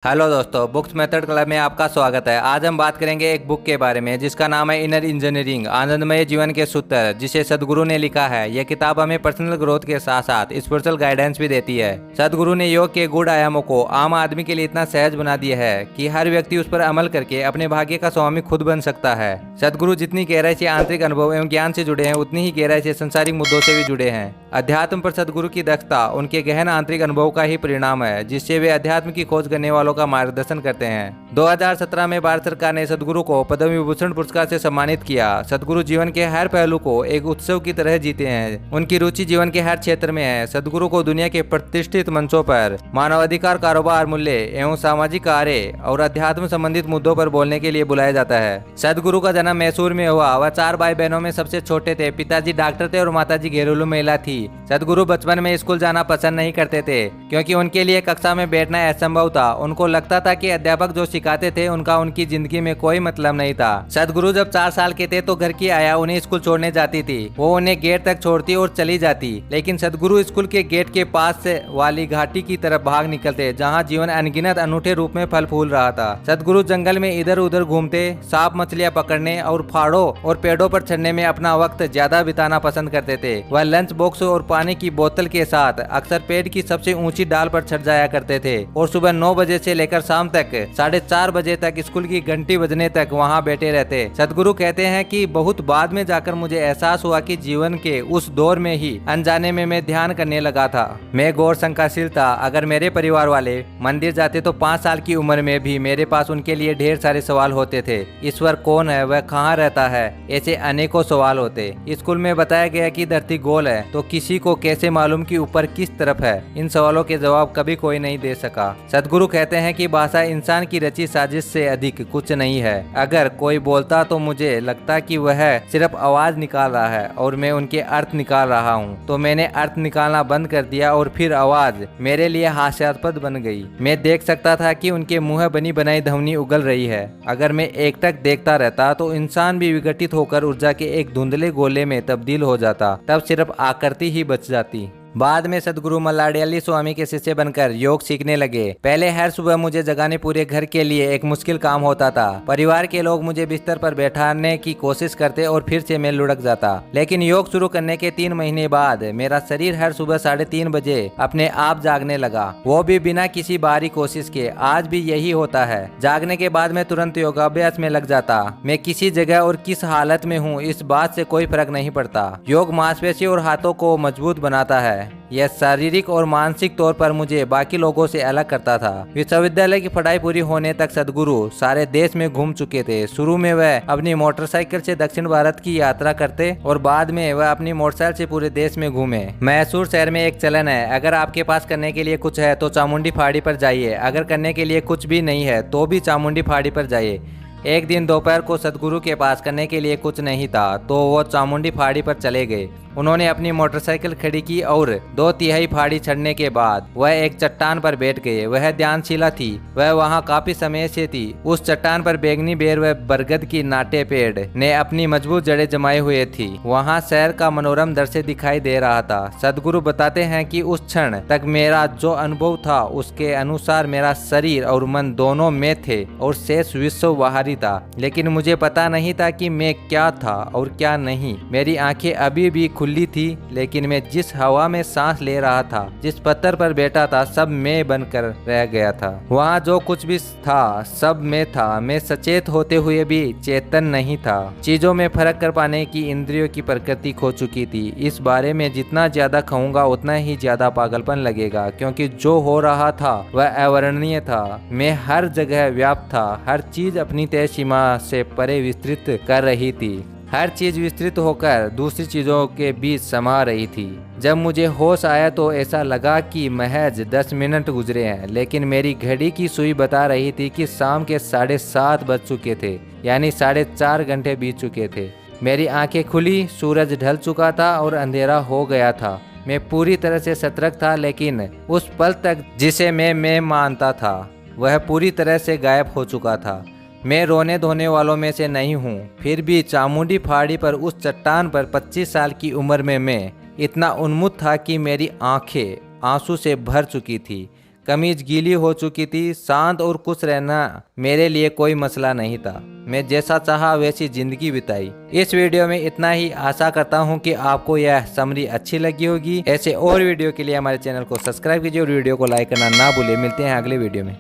Hello दोस्तों, books method club में आपका स्वागत है। आज हम बात करेंगे एक बुक के बारे में जिसका नाम है इनर इंजीनियरिंग, आनंदमय जीवन के सूत्र, जिसे सदगुरु ने लिखा है। यह किताब हमें पर्सनल ग्रोथ के साथ साथ स्पिरिचुअल गाइडेंस भी देती है। सदगुरु ने योग के गुण आयामों को आम आदमी के लिए इतना सहज बना दिया है कि हर व्यक्ति उस पर अमल करके अपने भाग्य का स्वामी खुद बन सकता है। सदगुरु जितनी गहराई से आंतरिक अनुभव एवं ज्ञान से जुड़े हैं, उतनी ही गहराई से संसारिक मुद्दों से भी जुड़े हैं। अध्यात्म पर सदगुरु की दक्षता उनके गहन आंतरिक अनुभव का ही परिणाम है, जिससे वे अध्यात्म की खोज करने वालों का मार्गदर्शन करते हैं। 2017 में भारत सरकार ने सदगुरु को पद्म विभूषण पुरस्कार से सम्मानित किया। सदगुरु जीवन के हर पहलू को एक उत्सव की तरह जीते हैं। उनकी रुचि जीवन के हर क्षेत्र में है। सदगुरु को दुनिया के प्रतिष्ठित मंचों पर मानवाधिकार, कारोबार, मूल्य एवं सामाजिक कार्य और अध्यात्म संबंधित मुद्दों पर बोलने के लिए बुलाया जाता है। सदगुरु का जन्म मैसूर में हुआ। वह 4 भाई बहनों में सबसे छोटे थे। पिताजी डॉक्टर थे और माताजी घरेलू महिला थी। सदगुरु बचपन में स्कूल जाना पसंद नहीं करते थे, क्योंकि उनके लिए कक्षा में बैठना असंभव था। उनको लगता था कि अध्यापक जो सिखाते थे उनका उनकी जिंदगी में कोई मतलब नहीं था। सदगुरु जब 4 साल के थे तो घर की आया उन्हें स्कूल छोड़ने जाती थी। वो उन्हें गेट तक छोड़ती और चली जाती, लेकिन सदगुरु स्कूल के गेट के पास से वाली घाटी की तरफ भाग निकलते, जहाँ जीवन अनगिनत अनूठे रूप में फल फूल रहा था। सदगुरु जंगल में इधर उधर घूमते, सांप मछलियां पकड़ने और पहाड़ों और पेड़ों पर चढ़ने में अपना वक्त ज्यादा बिताना पसंद करते थे। वह लंच बॉक्स और पानी की बोतल के साथ अक्सर पेड़ की सबसे ऊंची डाल पर चढ़ जाया करते थे और सुबह 9 बजे से लेकर शाम तक 4:30 बजे तक स्कूल की घंटी बजने तक वहां बैठे रहते। सदगुरु कहते हैं कि बहुत बाद में जाकर मुझे एहसास हुआ कि जीवन के उस दौर में ही अनजाने में मैं ध्यान करने लगा था। मैं गौर शंकाशील था। अगर मेरे परिवार वाले मंदिर जाते तो 5 साल की उम्र में भी मेरे पास उनके लिए ढेर सारे सवाल होते थे। ईश्वर कौन है, वह कहाँ रहता है, ऐसे अनेकों सवाल होते। स्कूल में बताया गया कि धरती गोल है, तो किसी को कैसे मालूम कि ऊपर किस तरफ है। इन सवालों के जवाब कभी कोई नहीं दे सका। सदगुरु कहते हैं कि भाषा इंसान की रची साजिश से अधिक कुछ नहीं है। अगर कोई बोलता तो मुझे लगता कि वह सिर्फ आवाज निकाल रहा है और मैं उनके अर्थ निकाल रहा हूँ। तो मैंने अर्थ निकालना बंद कर दिया और फिर आवाज मेरे लिए हास्यास्पद बन गई। मैं देख सकता था कि उनके मुंह बनी बनाई ध्वनि उगल रही है। अगर मैं एकटक देखता रहता तो इंसान भी विघटित होकर ऊर्जा के एक धुंधले गोले में तब्दील हो जाता। तब सिर्फ आकृति ही बच जाती। बाद में सदगुरु मल्लाडियल्ली स्वामी के शिष्य बनकर योग सीखने लगे। पहले हर सुबह मुझे जगाने पूरे घर के लिए एक मुश्किल काम होता था। परिवार के लोग मुझे बिस्तर पर बैठाने की कोशिश करते और फिर से मैं लुढ़क जाता। लेकिन योग शुरू करने के 3 महीने बाद मेरा शरीर हर सुबह 3:30 बजे अपने आप जागने लगा, वो भी बिना किसी बाहरी कोशिश के। आज भी यही होता है। जागने के बाद मैं तुरंत योगाभ्यास में लग जाता। मैं किसी जगह और किस हालत में हूँ, इस बात से कोई फर्क नहीं पड़ता। योग मांसपेशी और हाथों को मजबूत बनाता है। यह शारीरिक और मानसिक तौर पर मुझे बाकी लोगों से अलग करता था। विश्वविद्यालय की पढ़ाई पूरी होने तक सदगुरु सारे देश में घूम चुके थे। शुरू में वह अपनी मोटरसाइकिल से दक्षिण भारत की यात्रा करते और बाद में वह अपनी मोटरसाइकिल से पूरे देश में घूमे। मैसूर शहर में एक चलन है, अगर आपके पास करने के लिए कुछ है तो चामुंडी पहाड़ी पर जाइए, अगर करने के लिए कुछ भी नहीं है तो भी चामुंडी पहाड़ी पर जाइए। एक दिन दोपहर को सदगुरु के पास करने के लिए कुछ नहीं था, तो वो चामुंडी पहाड़ी पर चले गए। उन्होंने अपनी मोटरसाइकिल खड़ी की और 2/3 पहाड़ी चढ़ने के बाद वह एक चट्टान पर बैठ गए। वह ध्यानशिला थी। वह वहां काफी समय से थी। उस चट्टान पर बैंगनी बेर व बरगद की नाटे पेड़ ने अपनी मजबूत जड़ें जमाए हुए थी। वहां शहर का मनोरम दृश्य दिखाई दे रहा था। सदगुरु बताते हैं कि उस क्षण तक मेरा जो अनुभव था उसके अनुसार मेरा शरीर और मन दोनों में थे और शेष विश्व बाहरी था। लेकिन मुझे पता नहीं था कि मैं क्या था और क्या नहीं। मेरी आंखें अभी भी खुली थी, लेकिन मैं जिस हवा में सांस ले रहा था, जिस पत्थर पर बैठा था, सब मैं बनकर रह गया था। वहाँ जो कुछ भी था सब मैं था। मैं सचेत होते हुए भी चेतन नहीं था। चीजों में फर्क कर पाने की इंद्रियों की प्रकृति खो चुकी थी। इस बारे में जितना ज्यादा कहूँगा उतना ही ज्यादा पागलपन लगेगा, क्योंकि जो हो रहा था वह अवर्णनीय था। मैं हर जगह व्याप्त था। हर चीज अपनी तय सीमा से परे विस्तृत कर रही थी। हर चीज विस्तृत होकर दूसरी चीजों के बीच समा रही थी। जब मुझे होश आया तो ऐसा लगा कि महज 10 मिनट गुजरे हैं, लेकिन मेरी घड़ी की सुई बता रही थी कि शाम के 7:30 बज चुके थे, यानी 4.5 घंटे बीत चुके थे। मेरी आंखें खुली, सूरज ढल चुका था और अंधेरा हो गया था। मैं पूरी तरह से सतर्क था, लेकिन उस पल तक जिसे मैं मानता था वह पूरी तरह से गायब हो चुका था। मैं रोने धोने वालों में से नहीं हूँ। फिर भी चामुंडी पहाड़ी पर उस चट्टान पर 25 साल की उम्र में मैं इतना उन्मुख था कि मेरी आंखें आंसू से भर चुकी थी। कमीज गीली हो चुकी थी। शांत और खुश रहना मेरे लिए कोई मसला नहीं था। मैं जैसा चाहा वैसी जिंदगी बिताई। इस वीडियो में इतना ही। आशा करता हूं कि आपको यह समरी अच्छी लगी होगी। ऐसे और वीडियो के लिए हमारे चैनल को सब्सक्राइब कीजिए और वीडियो को लाइक करना ना भूलिए। मिलते हैं अगले वीडियो में।